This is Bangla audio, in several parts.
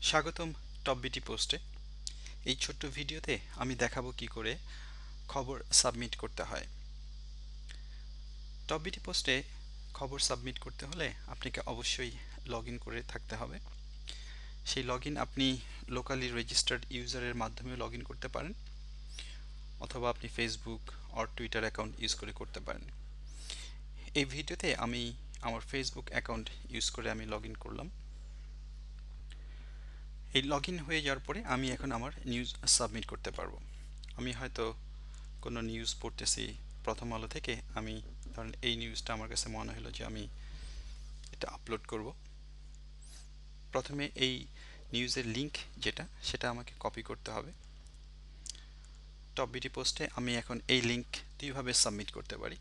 স্বাগতম টপবিটি পোস্টে। এই ছোট্ট ভিডিওতে আমি দেখাবো কি করে খবর সাবমিট করতে হয়। টপবিটি পোস্টে খবর সাবমিট করতে হলে আপনাকে অবশ্যই লগ ইন করে থাকতে হবে। সেই লগ ইন আপনি লোকালি রেজিস্টার্ড ইউজারের মাধ্যমে লগ ইন করতে পারেন, অথবা আপনি Facebook or Twitter account use করে করতে পারেন। এই ভিডিওতে আমি আমার ফেসবুক অ্যাকাউন্ট ইউজ করে আমি লগ ইন করলাম। এই লগ ইন হয়ে যাওয়ার পরে আমি এখন আমার নিউজ সাবমিট করতে পারবো। আমি হয়তো কোনো নিউজ পড়তেছি প্রথম আলো থেকে, আমি ধরেন এই নিউজটা আমার কাছে মনে হলো যে আমি এটা আপলোড করব। প্রথমে এই নিউজের লিংক সেটা আমাকে কপি করতে হবে। টপবিটি পোস্টে আমি এখন এই লিংক দুইভাবে সাবমিট করতে পারি।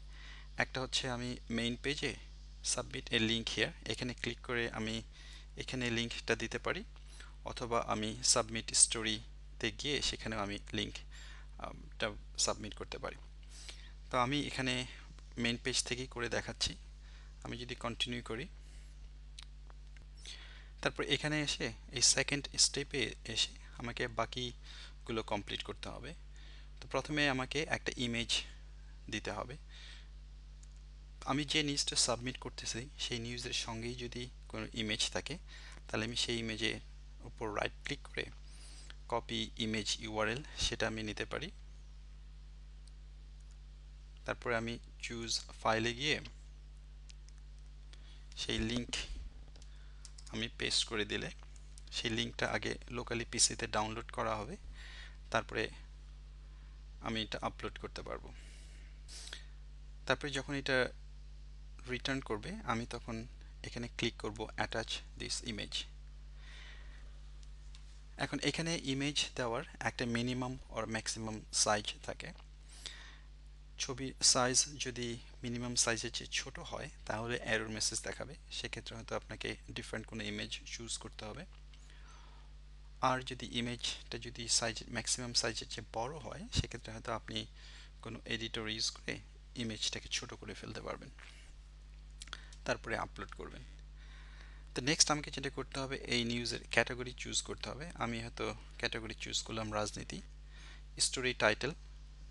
একটা হচ্ছে আমি মেইন পেজে সাবমিট এ লিংক হিয়ার, এখানে ক্লিক করে আমি এখানে লিংকটা দিতে পারি, অথবা আমি সাবমিট স্টোরিতে গিয়ে সেখানেও আমি লিংকটা সাবমিট করতে পারি। তো আমি এখানে মেইন পেজ থেকেই করে দেখাচ্ছি। আমি যদি কন্টিনিউ করি, তারপর এখানে এসে এই সেকেন্ড স্টেপে এসে আমাকে বাকিগুলো কমপ্লিট করতে হবে। তো প্রথমে আমাকে একটা ইমেজ দিতে হবে। আমি যে নিউজটা সাবমিট করতেছি সেই নিউজের সঙ্গেই যদি কোনো ইমেজ থাকে, তাহলে আমি সেই ইমেজের উপর রাইট ক্লিক করে কপি ইমেজ ইউআরএল সেটা আমি নিতে পারি। তারপরে আমি চুজ ফাইলে গিয়ে সেই লিংক আমি পেস্ট করে দিলে সেই লিংকটা আগে লোকালি পিসিতে ডাউনলোড করা হবে, তারপরে আমি এটা আপলোড করতে পারবো। তারপরে যখন এটা রিটার্ন করবে আমি তখন এখানে ক্লিক করব অ্যাটাচ দিস ইমেজ। এখন এখানে ইমেজ দেওয়ার একটা মিনিমাম অর ম্যাক্সিমাম সাইজ থাকে। ছবির সাইজ যদি মিনিমাম সাইজের চেয়ে ছোট হয় তাহলে এরর মেসেজ দেখাবে, সেক্ষেত্রে হয়তো আপনাকে ডিফারেন্ট কোনো ইমেজ চুজ করতে হবে। আর যদি ইমেজটা যদি ম্যাক্সিমাম সাইজের চেয়ে বড় হয়, সেক্ষেত্রে হয়তো আপনি কোনো এডিটর ইউজ করে ইমেজটাকে ছোট করে ফেলতে পারবেন, তারপরে আপলোড করবেন। তো নেক্সট আমাকে যেটা করতে হবে, এই নিউজের ক্যাটাগরি চুজ করতে হবে। আমি হয়তো ক্যাটাগরি চুজ করলাম রাজনীতি। স্টোরি টাইটেল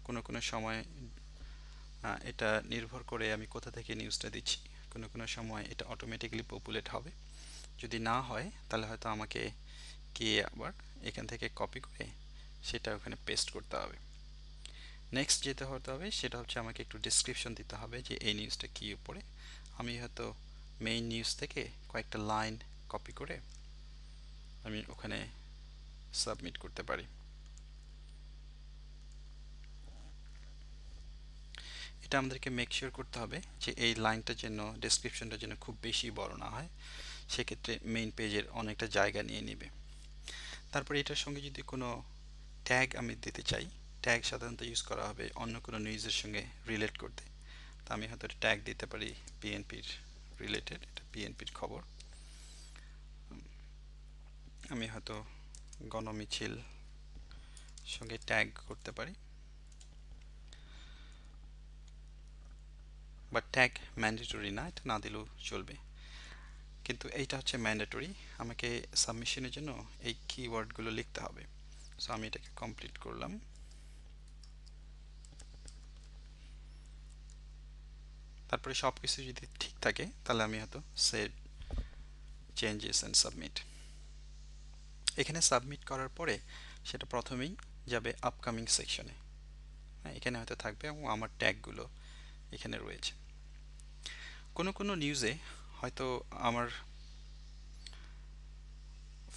কোনো কোনো সময় এটা নির্ভর করে আমি কোথা থেকে নিউজটা দিচ্ছি, কোনো কোনো সময় এটা অটোমেটিকলি পপুলেট হবে। যদি না হয় তাহলে হয়তো আমাকে গিয়ে আবার এখান থেকে কপি করে সেটা ওখানে পেস্ট করতে হবে। নেক্সট যেতে হতে হবে সেটা হচ্ছে আমাকে একটু ডিসক্রিপশন দিতে হবে যে এই নিউজটা কী উপরে। আমি হয়তো মেইন নিউজ থেকে কয়েকটা লাইন কপি করে আমি ওখানে সাবমিট করতে পারি। এটা আমাদেরকে মেক শিওর করতে হবে যে এই লাইনটা যেন, ডেসক্রিপশনটা যেন খুব বেশি বড় না হয়, সেক্ষেত্রে মেইন পেজের অনেকটা জায়গা নিয়ে নেবে। তারপরে এটার সঙ্গে যদি কোনো ট্যাগ আমি দিতে চাই, ট্যাগ সাধারণত ইউজ করা হবে অন্য কোনো নিউজের সঙ্গে রিলেট করতে। তা আমি হয়তো ট্যাগ দিতে পারি বিএনপির রিলেটেড, এটা বিএনপির খবর। আমি হয়তো গণমিছিল সঙ্গে ট্যাগ করতে পারি, বা ট্যাগ ম্যান্ডেটরি না, এটা না দিলেও চলবে, কিন্তু এইটা হচ্ছে ম্যান্ডেটরি। আমাকে সাবমিশনের জন্য এই কিওয়ার্ডগুলো লিখতে হবে। সো আমি এটাকে কমপ্লিট করলাম। তারপরে সব কিছু যদি ঠিক থাকে তাহলে আমি হয়তো সেভ চেঞ্জেস অ্যান্ড সাবমিট। এখানে সাবমিট করার পরে সেটা প্রথমেই যাবে আপকামিং সেকশনে। এখানে হয়তো থাকবে এবং আমার ট্যাগগুলো এখানে রয়েছে। কোনো কোনো নিউজে হয়তো আমার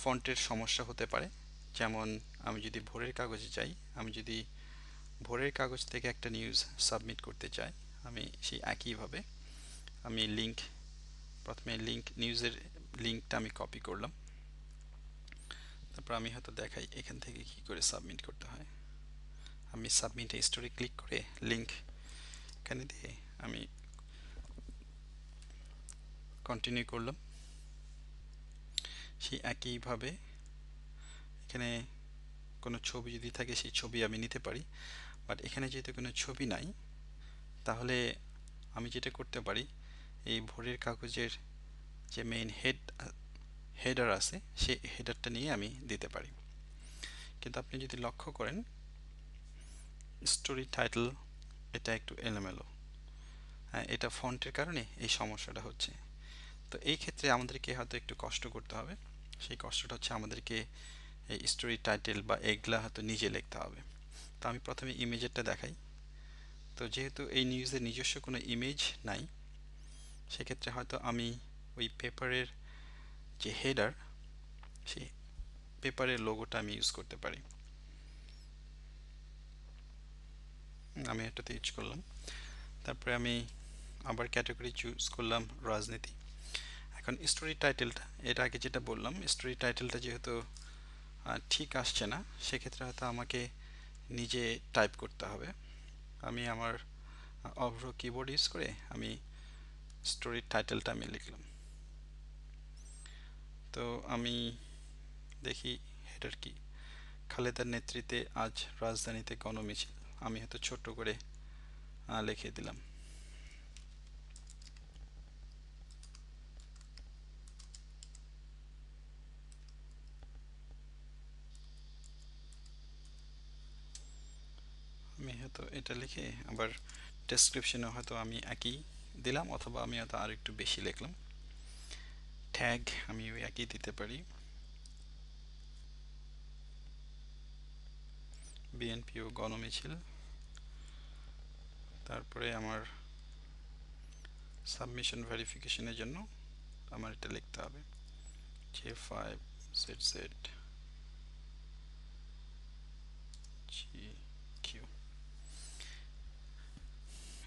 ফন্টের সমস্যা হতে পারে। যেমন আমি যদি ভোরের কাগজে যাই, আমি যদি ভোরের কাগজ থেকে একটা নিউজ সাবমিট করতে চাই, আমি সেই একইভাবে আমি প্রথমে নিউজের লিঙ্কটা আমি কপি করলাম। তারপর আমি হয়তো দেখাই এখান থেকে কি করে সাবমিট করতে হয়। আমি সাবমিট স্টোরি ক্লিক করে লিঙ্ক এখানে দিয়ে আমি কন্টিনিউ করলাম। সেই একইভাবে এখানে কোনো ছবি যদি থাকে সেই ছবি আমি নিতে পারি, বাট এখানে যেহেতু কোনো ছবি নাই, তাহলে আমি যেটা করতে পারি, এই ভোরের কাগজের যে মেইন হেডার আছে সেই হেডারটা নিয়ে আমি দিতে পারি। কিন্তু আপনি যদি লক্ষ্য করেন স্টোরি টাইটেল এটা একটু এলোমেলো, হ্যাঁ এটা ফন্টের কারণে এই সমস্যাটা হচ্ছে। তো এই ক্ষেত্রে আমাদেরকে হয়তো একটু কষ্ট করতে হবে। সেই কষ্টটা হচ্ছে আমাদেরকে এই স্টোরি টাইটেল বা এগুলা হয়তো নিজে লিখতে হবে। তো আমি প্রথমে ইমেজেরটা দেখাই। তো যেহেতু এই নিউজের নিজস্ব কোনো ইমেজ নাই, সেক্ষেত্রে হয়তো আমি ওই পেপারের যে হেডার সেই পেপারের লোগোটা আমি ইউজ করতে পারি। আমি এটাতে ইউজ করলাম। তারপরে আমি আবার ক্যাটাগরি চুজ করলাম রাজনীতি। এখন স্টোরি টাইটেলটা, এর আগে যেটা বললাম স্টোরি টাইটেলটা যেহেতু ঠিক আসছে না, সেক্ষেত্রে হয়তো আমাকে নিজে টাইপ করতে হবে। আমি আমার অভ্র কিবোর্ড ইউজ করে আমি স্টোরির টাইটেলটা আমি লিখলাম। তো আমি দেখি হেডার কি, খালেদার নেতৃত্বে আজ রাজধানীতে গণমিছিল। আমি হয়তো ছোট করে লিখে দিলাম। আমি হয়তো এটা লিখে আবার ডেসক্রিপশনে হয়তো আমি একই দিলাম, অথবা আমি হয়তো আর একটু বেশি লিখলাম। ট্যাগ আমি ওই একই দিতে পারি, বিএনপি ও গণমিছিল। তারপরে আমার সাবমিশন ভেরিফিকেশনের জন্য আমার এটা লিখতে হবে J5ZZ GQ।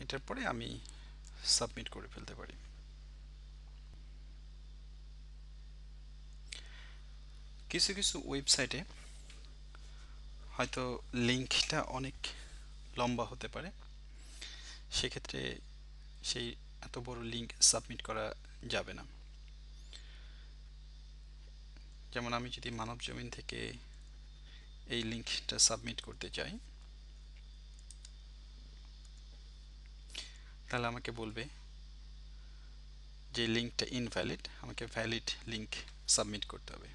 এটার পরে আমি সাবমিট করে ফেলতে পারি। কিছু কিছু ওয়েবসাইটে হয়তো লিঙ্কটা অনেক লম্বা হতে পারে, সেক্ষেত্রে সেই এত বড় লিঙ্ক সাবমিট করা যাবে না। যেমন আমি যদি মানবজমিন থেকে এই লিঙ্কটা সাবমিট করতে চাই, তাহলে আমাকে বলবে যে লিঙ্কটা ইনভ্যালিড, আমাকে ভ্যালিড লিঙ্ক সাবমিট করতে হবে।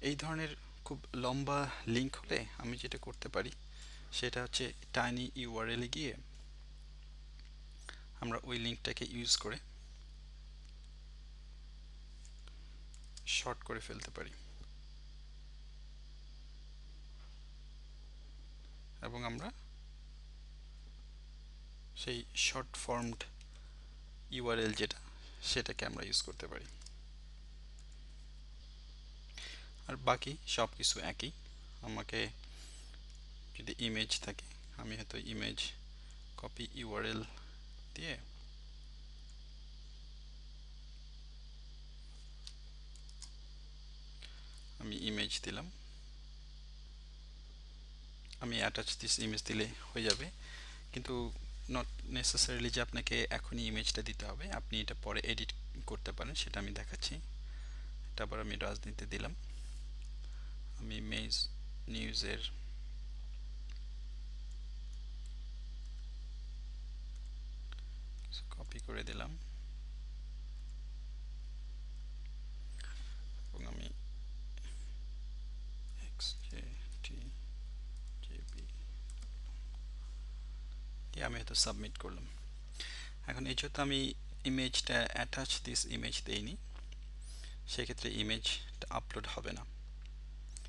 এই ধরনের খুব লম্বা লিঙ্ক হলে আমি যেটা করতে পারি সেটা হচ্ছে টাইনি ইউআরএল এ গিয়ে আমরা ওই লিঙ্কটাকে ইউজ করে শর্ট করে ফেলতে পারি, এবং আমরা সেই শর্ট ফর্মড ইউআরএল যেটা সেটাকে আমরা ইউজ করতে পারি। আর বাকি সব কিছু একই। আমাকে যদি ইমেজ থাকে আমি হয়তো ইমেজ কপি ইউআরএল দিয়ে আমি ইমেজ দিলাম, আমি অ্যাটাচ দিস ইমেজ দিলে হয়ে যাবে। কিন্তু নট নেসেসারিলি যে আপনাকে এখনই ইমেজটা দিতে হবে, আপনি এটা পরে এডিট করতে পারেন, সেটা আমি দেখাচ্ছি। এটা আবার আমি রাজনীতিতে দিলাম, আমি ইমেজ নিউজের কপি করে দিলাম এবং আমি XJT JP দিয়ে আমি হয়তো সাবমিট করলাম। এখন এই যেহেতু আমি ইমেজটা অ্যাটাচ দিস ইমেজ দেইনি, সেক্ষেত্রে ইমেজটা আপলোড হবে না,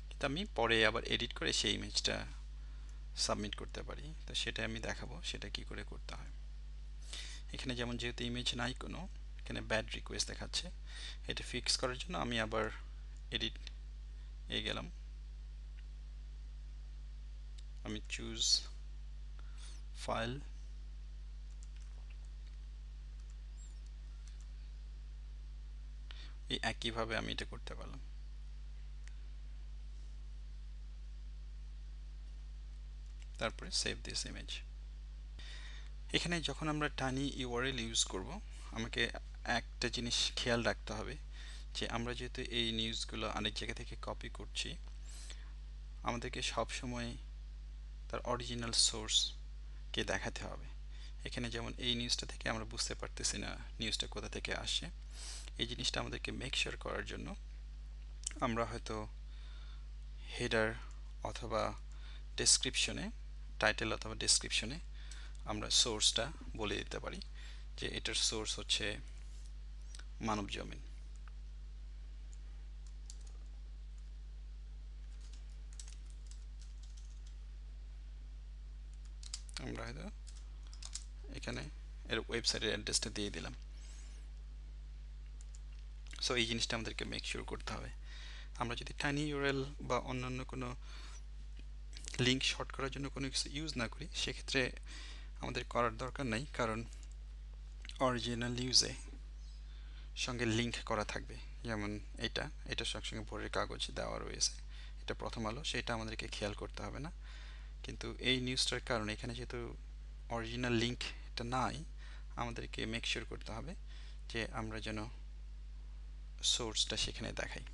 কিন্তু আমি পরে আবার এডিট করে সেই ইমেজটা সাবমিট করতে পারি। তো সেটা আমি দেখাবো সেটা কি করে করতে হয়। এখানে যেমন যেহেতু ইমেজ নাই কোনো, এখানে ব্যাড রিকোয়েস্ট দেখাচ্ছে। এটা ফিক্স করার জন্য আমি আবার এডিট এ গেলাম, আমি চুজ ফাইল, এই একইভাবে আমি এটা করতে পারলাম। তারপরে সেভ দিস ইমেজ। এখানে যখন আমরা টানি ইউআরএল ইউজ করব, আমাকে একটা জিনিস খেয়াল রাখতে হবে যে আমরা যেহেতু এই নিউজগুলো অনেক জায়গা থেকে কপি করছি, আমাদেরকে সব সময় তার অরিজিনাল সোর্সকে দেখাতে হবে। এখানে যেমন এই নিউজটা থেকে আমরা বুঝতে পারতেছি না নিউজটা কোথা থেকে আসছে, এই জিনিসটা আমাদেরকে মেক শিওর করার জন্য আমরা হয়তো হেডার অথবা ডেসক্রিপশনে, টাইটেল অথবা ডেসক্রিপশনে আমরা সোর্সটা বলে দিতে পারি যে এটার সোর্স হচ্ছে মানব জমিন। আমরা হয়তো এখানে এর ওয়েবসাইটের অ্যাড্রেসটা দিয়ে দিলাম। সো এই জিনিসটা আমাদেরকে মেক শিওর করতে হবে। আমরা যদি টাইনি ইউআরএল বা অন্যান্য কোনো লিঙ্ক শর্ট করার জন্য কোনো কিছু ইউজ না করি, সেক্ষেত্রে আমাদের করার দরকার নাই, কারণ অরিজিনাল নিউজে সঙ্গে লিঙ্ক করা থাকবে। যেমন এটার সঙ্গে ভোরের কাগজ দেওয়া রয়েছে, এটা প্রথম আলো, সেটা আমাদেরকে খেয়াল করতে হবে না। কিন্তু এই নিউজটার কারণে এখানে যেহেতু অরিজিনাল লিঙ্ক এটা নাই, আমাদেরকে মেক শিওর করতে হবে যে আমরা যেন সোর্সটা সেখানে দেখাই।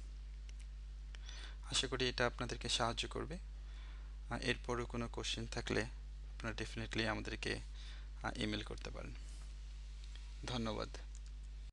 আশা করি এটা আপনাদেরকে সাহায্য করবে। এরপরও কোনো কোশ্চেন থাকলে আপনারা ডেফিনেটলি আমাদেরকে ইমেল করতে পারেন। ধন্যবাদ।